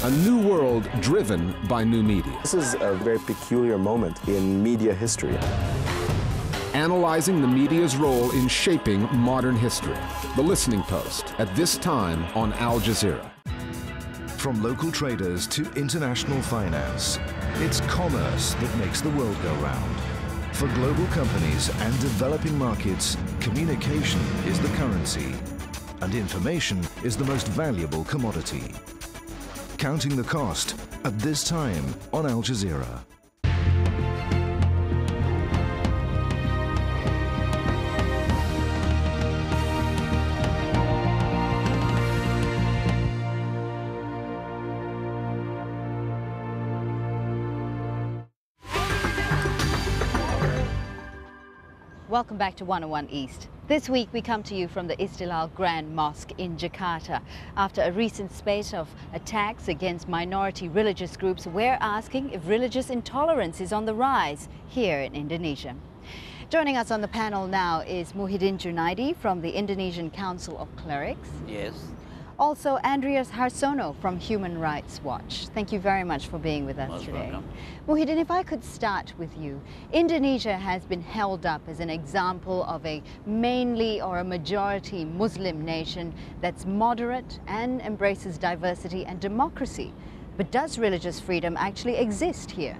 A new world driven by new media. This is a very peculiar moment in media history. Analyzing the media's role in shaping modern history. The Listening Post at this time on Al Jazeera. From local traders to international finance, it's commerce that makes the world go round. For global companies and developing markets, communication is the currency, and information is the most valuable commodity. Counting the cost at this time on Al Jazeera. Welcome back to 101 East. This week we come to you from the Istiqlal Grand Mosque in Jakarta. After a recent spate of attacks against minority religious groups, we're asking if religious intolerance is on the rise here in Indonesia. Joining us on the panel now is Muhyiddin Junaidi from the Indonesian Council of Clerics. Yes. Also Andreas Harsono from Human Rights Watch. Thank you very much for being with us Most today. welcome. Muhyiddin, if I could start with you. Indonesia has been held up as an example of a mainly or a majority Muslim nation that's moderate and embraces diversity and democracy. But does religious freedom actually exist here?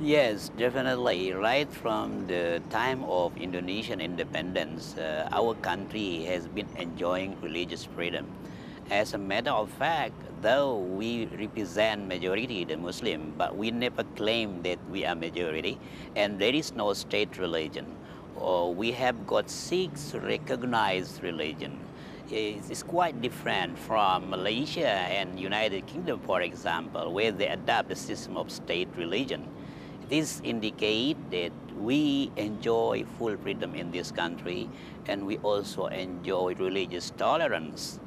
Yes, definitely. Right from the time of Indonesian independence, our country has been enjoying religious freedom. As a matter of fact, though we represent majority the Muslim, but we never claim that we are majority, and there is no state religion. We have got 6 recognized religions. It's quite different from Malaysia and United Kingdom, for example, where they adopt the system of state religion. This indicates that we enjoy full freedom in this country, and we also enjoy religious tolerance.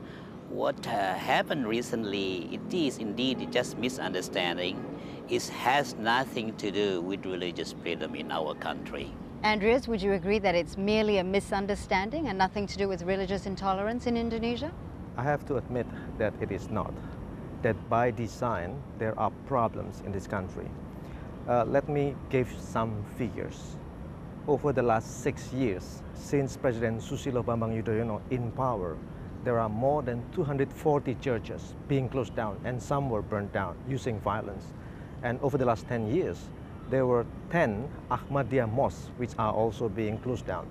What happened recently, it is indeed just misunderstanding. It has nothing to do with religious freedom in our country. Andreas, would you agree that it's merely a misunderstanding and nothing to do with religious intolerance in Indonesia? I have to admit that it is not. That by design, there are problems in this country. Let me give some figures. Over the last 6 years, since President Susilo Bambang Yudhoyono in power, there are more than 240 churches being closed down, and some were burned down using violence. And over the last 10 years, there were 10 Ahmadiyya mosques which are also being closed down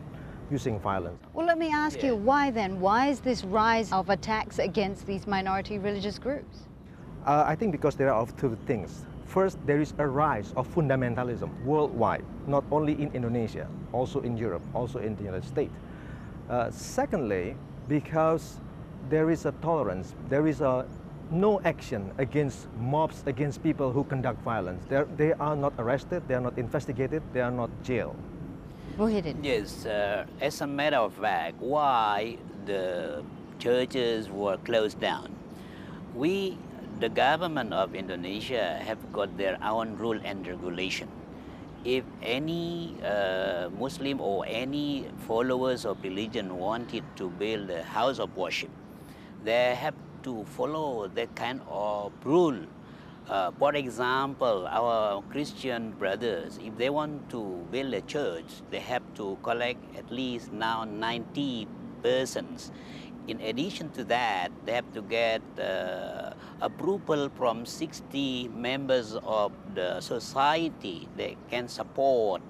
using violence. Well, let me ask you, why then? Why is this rise of attacks against these minority religious groups? I think because there are 2 things. First, there is a rise of fundamentalism worldwide, not only in Indonesia, also in Europe, also in the United States. Secondly, because there is a tolerance, there is no action against mobs, against people who conduct violence. They are not arrested, they are not investigated, they are not jailed. Muhyiddin. Yes, as a matter of fact, why the churches were closed down? The government of Indonesia have got their own rule and regulation. If any Muslim or any followers of religion wanted to build a house of worship, they have to follow that kind of rule. For example, our Christian brothers, if they want to build a church, they have to collect at least now 90 persons. In addition to that, they have to get approval from 60 members of the society that can support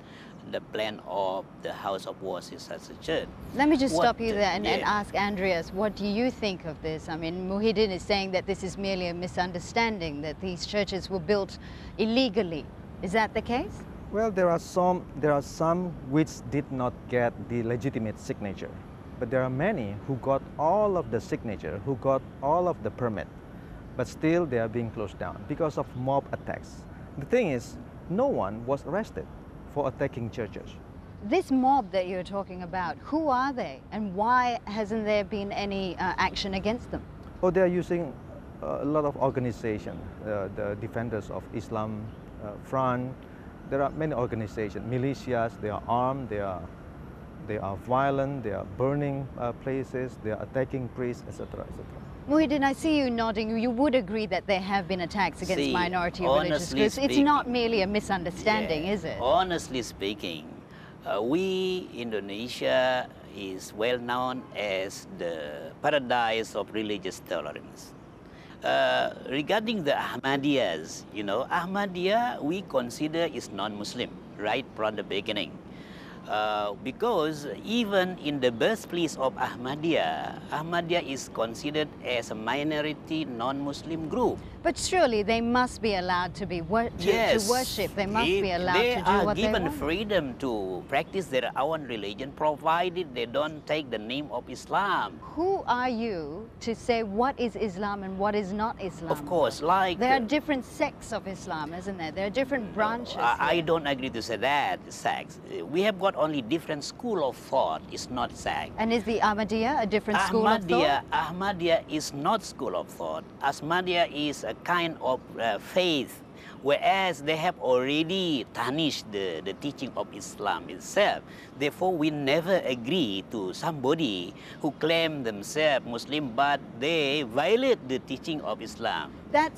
the plan of the house of worship as a church. Let me just stop you there and ask Andreas, what do you think of this? I mean, Muhyiddin is saying that this is merely a misunderstanding, that these churches were built illegally. Is that the case? Well, there are some which did not get the legitimate signature. But there are many who got all of the signature, who got all of the permit, but still they are being closed down because of mob attacks. The thing is, no one was arrested for attacking churches. This mob that you're talking about, who are they and why hasn't there been any action against them? Oh, they are using a lot of organizations, the Defenders of Islam Front. There are many organizations, militias, they are armed, they are violent, they are burning places, they are attacking priests, etc., etc. Muhyiddin, I see you nodding. You would agree that there have been attacks against minority religious groups. It's not merely a misunderstanding, is it? Honestly speaking, we, Indonesia, is well known as the paradise of religious tolerance. Regarding the Ahmadiyyas, you know, Ahmadiyya we consider is non-Muslim right from the beginning. Because even in the birthplace of Ahmadiyya, Ahmadiyya is considered as a minority non-Muslim group. But surely they must be allowed to be to worship. They must be allowed to do what they want. They are given freedom to practice their own religion, provided they don't take the name of Islam. Who are you to say what is Islam and what is not Islam? Of course, like... There are different sects of Islam, isn't there? There are different branches. I don't agree to say that, sects. We have got only different school of thought. It's not sect. And is the Ahmadiyya a different school of thought? Ahmadiyya is not school of thought. Ahmadiyya is a kind of faith, whereas they have already tarnished the teaching of Islam itself. Therefore, we never agree to somebody who claim themselves Muslim, but they violate the teaching of Islam.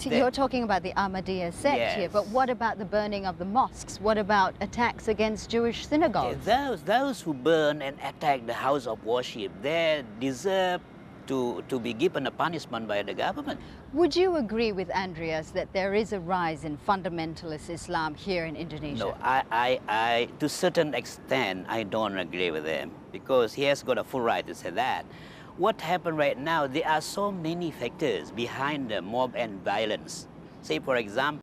You're talking about the Ahmadiyya sect here, but what about the burning of the mosques? What about attacks against Jewish synagogues? Those who burn and attack the house of worship, they deserve to be given a punishment by the government. Would you agree with Andreas that there is a rise in fundamentalist Islam here in Indonesia? No, to a certain extent, I don't agree with him, because he has got a full right to say that. What happened right now, there are so many factors behind the mob and violence. Say, for example,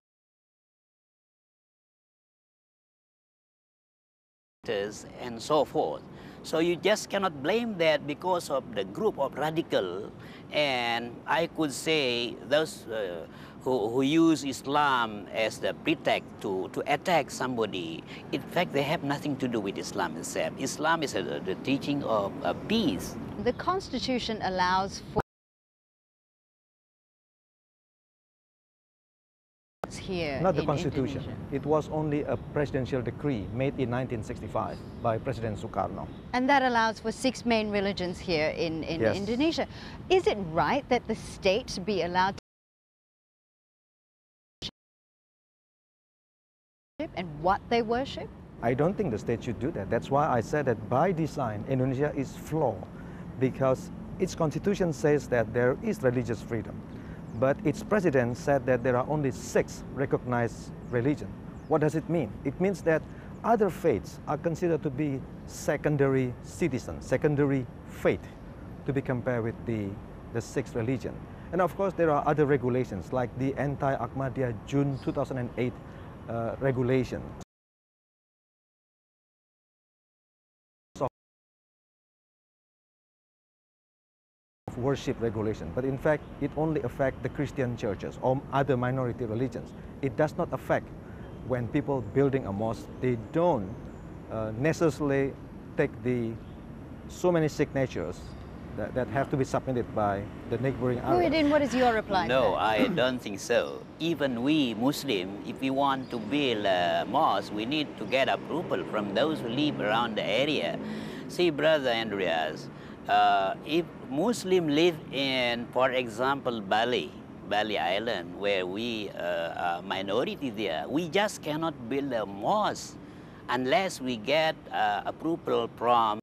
and so forth. So you just cannot blame that because of the group of radical, and I could say those who use Islam as the pretext to attack somebody. In fact, they have nothing to do with Islam itself. Islam is the teaching of peace. The Constitution allows for here Not the in Constitution. Indonesia. It was only a presidential decree made in 1965 by President Sukarno. And that allows for 6 main religions here in Indonesia. Is it right that the state be allowed to worship and what they worship? I don't think the state should do that. That's why I said that by design, Indonesia is flawed, because its constitution says that there is religious freedom. But its president said that there are only 6 recognized religions. What does it mean? It means that other faiths are considered to be secondary citizens, secondary faith, to be compared with the 6th religion. And of course, there are other regulations, like the anti-Ahmadiyya June 2008 regulation. Worship regulation, but in fact it only affects the Christian churches or other minority religions. It does not affect when people building a mosque. They don't necessarily take so many signatures that have to be submitted by the neighboring area. Muhyiddin, what is your reply? No, I don't think so. Even we Muslim, if we want to build a mosque, we need to get approval from those who live around the area. See, Brother Andreas, if Muslims live in, for example, Bali Island, where we are minority there, we just cannot build a mosque unless we get approval from